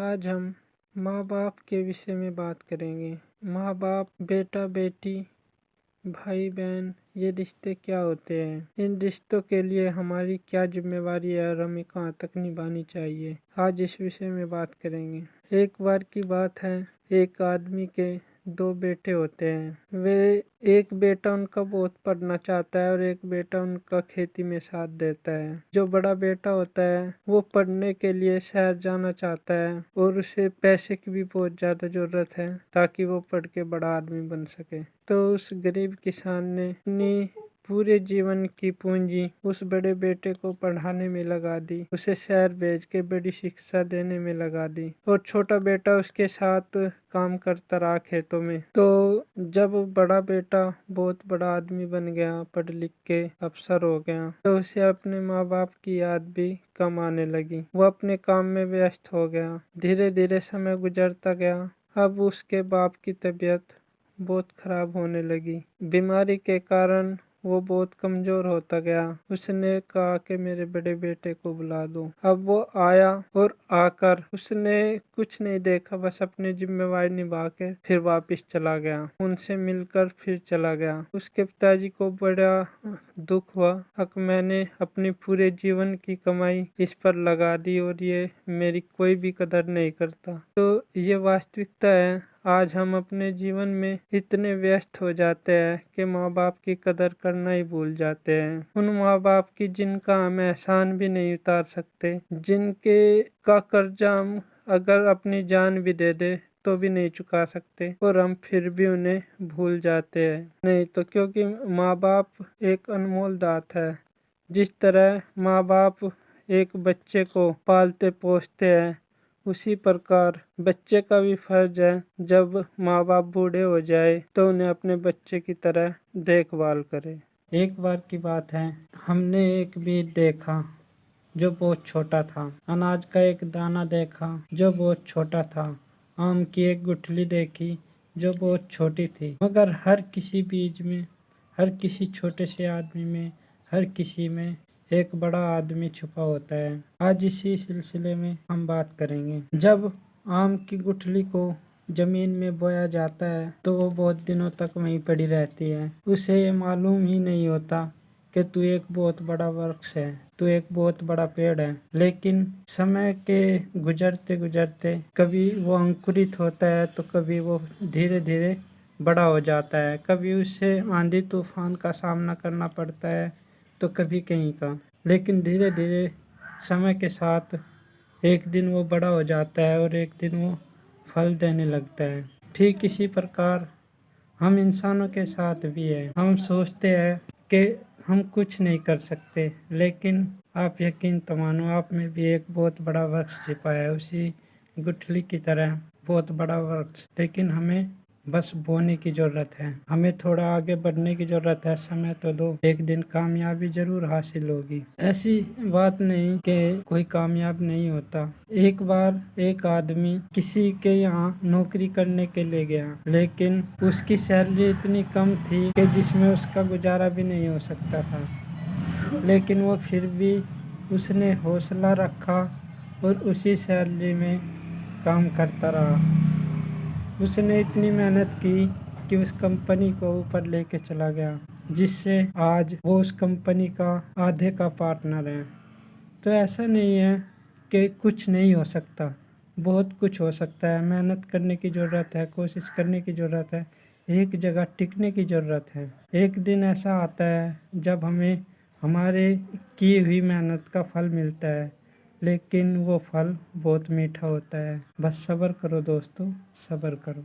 आज हम माँ बाप के विषय में बात करेंगे। माँ बाप, बेटा बेटी, भाई बहन, ये रिश्ते क्या होते हैं, इन रिश्तों के लिए हमारी क्या जिम्मेवारी है और हमें कहाँ तक निभानी चाहिए, आज इस विषय में बात करेंगे। एक बार की बात है, एक आदमी के दो बेटे होते हैं। वे एक बेटा उनका बहुत पढ़ना चाहता है और एक बेटा उनका खेती में साथ देता है। जो बड़ा बेटा होता है वो पढ़ने के लिए शहर जाना चाहता है और उसे पैसे की भी बहुत ज़्यादा ज़रूरत है ताकि वो पढ़ के बड़ा आदमी बन सके। तो उस गरीब किसान ने अपनी पूरे जीवन की पूंजी उस बड़े बेटे को पढ़ाने में लगा दी, उसे शहर भेज के बड़ी शिक्षा देने में लगा दी और छोटा बेटा उसके साथ काम करता रहा खेतों में। तो जब बड़ा बेटा बहुत बड़ा आदमी बन गया, पढ़ लिख के अफसर हो गया, तो उसे अपने माँ बाप की याद भी कम आने लगी। वो अपने काम में व्यस्त हो गया। धीरे धीरे समय गुजरता गया। अब उसके बाप की तबीयत बहुत खराब होने लगी। बीमारी के कारण वो बहुत कमजोर होता गया। उसने कहा कि मेरे बड़े बेटे को बुला दो। अब वो आया और आकर उसने कुछ नहीं देखा, बस अपनी जिम्मेवारी निभा के फिर वापस चला गया। उनसे मिलकर फिर चला गया। उसके पिताजी को बड़ा दुख हुआ। अब मैंने अपनी पूरे जीवन की कमाई इस पर लगा दी और ये मेरी कोई भी कदर नहीं करता। तो ये वास्तविकता है। आज हम अपने जीवन में इतने व्यस्त हो जाते हैं कि माँ बाप की कदर करना ही भूल जाते हैं। उन माँ बाप की जिनका हम एहसान भी नहीं उतार सकते, जिनके का कर्जा हम अगर अपनी जान भी दे दे तो भी नहीं चुका सकते और हम फिर भी उन्हें भूल जाते हैं। नहीं तो क्योंकि माँ बाप एक अनमोल दात है। जिस तरह माँ बाप एक बच्चे को पालते पोसते हैं, उसी प्रकार बच्चे का भी फर्ज है जब माँ बाप बूढ़े हो जाए तो उन्हें अपने बच्चे की तरह देखभाल करे। एक बार की बात है, हमने एक बीज देखा जो बहुत छोटा था। अनाज का एक दाना देखा जो बहुत छोटा था। आम की एक गुठली देखी जो बहुत छोटी थी। मगर हर किसी बीज में, हर किसी छोटे से आदमी में, हर किसी में एक बड़ा आदमी छुपा होता है। आज इसी सिलसिले में हम बात करेंगे। जब आम की गुठली को जमीन में बोया जाता है तो वो बहुत दिनों तक वहीं पड़ी रहती है। उसे ये मालूम ही नहीं होता कि तू एक बहुत बड़ा वृक्ष है, तू एक बहुत बड़ा पेड़ है। लेकिन समय के गुजरते गुजरते कभी वो अंकुरित होता है तो कभी वो धीरे धीरे बड़ा हो जाता है। कभी उसे आंधी तूफान का सामना करना पड़ता है तो कभी कहीं का। लेकिन धीरे धीरे समय के साथ एक दिन वो बड़ा हो जाता है और एक दिन वो फल देने लगता है। ठीक इसी प्रकार हम इंसानों के साथ भी है। हम सोचते हैं कि हम कुछ नहीं कर सकते, लेकिन आप यकीन तो मानो, आप में भी एक बहुत बड़ा वृक्ष छिपा है, उसी गुठली की तरह बहुत बड़ा वृक्ष। लेकिन हमें बस बोने की जरूरत है, हमें थोड़ा आगे बढ़ने की जरूरत है। समय तो दो, एक दिन कामयाबी जरूर हासिल होगी। ऐसी बात नहीं कि कोई कामयाब नहीं होता। एक बार एक आदमी किसी के यहाँ नौकरी करने के लिए गया, लेकिन उसकी सैलरी इतनी कम थी कि जिसमें उसका गुजारा भी नहीं हो सकता था। लेकिन वो फिर भी उसने हौसला रखा और उसी सैलरी में काम करता रहा। उसने इतनी मेहनत की कि उस कंपनी को ऊपर लेके चला गया, जिससे आज वो उस कंपनी का आधे का पार्टनर है। तो ऐसा नहीं है कि कुछ नहीं हो सकता, बहुत कुछ हो सकता है। मेहनत करने की ज़रूरत है, कोशिश करने की ज़रूरत है, एक जगह टिकने की ज़रूरत है। एक दिन ऐसा आता है जब हमें हमारे की हुई मेहनत का फल मिलता है, लेकिन वो फल बहुत मीठा होता है। बस सब्र करो दोस्तों, सब्र करो।